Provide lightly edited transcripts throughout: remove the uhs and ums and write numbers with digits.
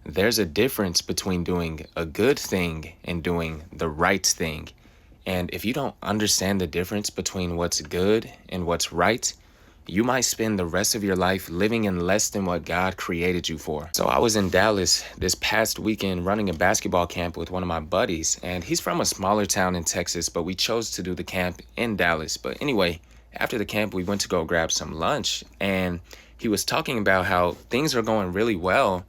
There's a difference between doing a good thing and doing the right thing. And if you don't understand the difference between what's good and what's right, you might spend the rest of your life living in less than what God created you for. So I was in Dallas this past weekend running a basketball camp with one of my buddies, and he's from a smaller town in Texas, but we chose to do the camp in Dallas. But anyway, after the camp, we went to go grab some lunch, and he was talking about how things are going really well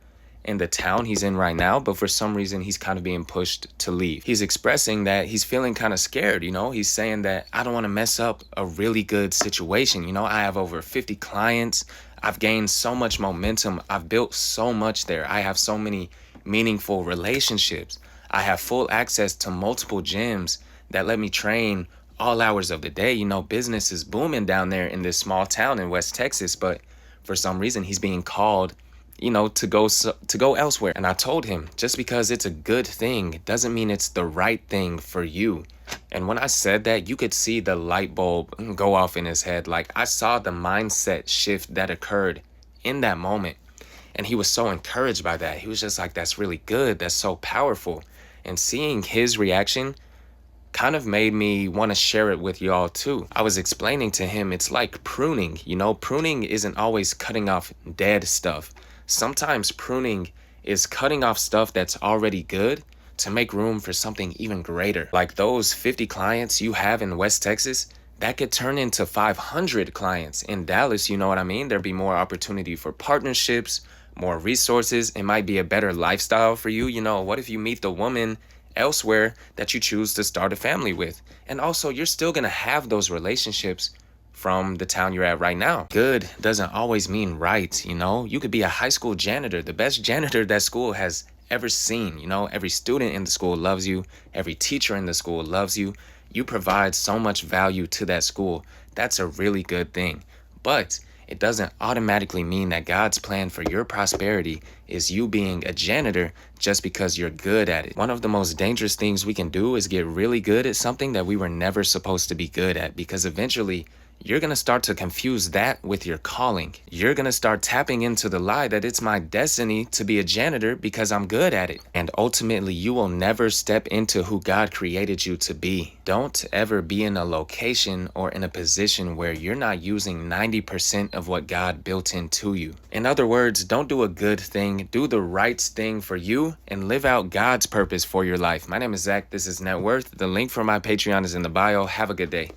in the town he's in right now, but for some reason he's kind of being pushed to leave. He's expressing that he's feeling kind of scared, He's saying that I don't want to mess up a really good situation. I have over 50 clients. I've gained so much momentum. I've built so much there. I have so many meaningful relationships. I have full access to multiple gyms that let me train all hours of the day. Business is booming down there in this small town in West Texas, but for some reason he's being called to go elsewhere. And I told him, just because it's a good thing doesn't mean it's the right thing for you. And when I said that, you could see the light bulb go off in his head. Like, I saw the mindset shift that occurred in that moment. And he was so encouraged by that. He was just like, that's really good. That's so powerful. And seeing his reaction kind of made me want to share it with y'all too. I was explaining to him it's like pruning. Pruning isn't always cutting off dead stuff. Sometimes pruning is cutting off stuff that's already good to make room for something even greater. Like those 50 clients you have in West Texas, that could turn into 500 clients in Dallas. You know what I mean? There'd be more opportunity for partnerships, more resources. It might be a better lifestyle for you. What if you meet the woman elsewhere that you choose to start a family with? And also, you're still going to have those relationships from the town you're at right now. Good doesn't always mean right. You could be a high school janitor, the best janitor that school has ever seen. Every student in the school loves you. Every teacher in the school loves you. You provide so much value to that school. That's a really good thing. But it doesn't automatically mean that God's plan for your prosperity is you being a janitor just because you're good at it. One of the most dangerous things we can do is get really good at something that we were never supposed to be good at, because eventually you're going to start to confuse that with your calling. You're going to start tapping into the lie that it's my destiny to be a janitor because I'm good at it. And ultimately, you will never step into who God created you to be. Don't ever be in a location or in a position where you're not using 90% of what God built into you. In other words, don't do a good thing. Do the right thing for you and live out God's purpose for your life. My name is Zach. This is Net Worth. The link for my Patreon is in the bio. Have a good day.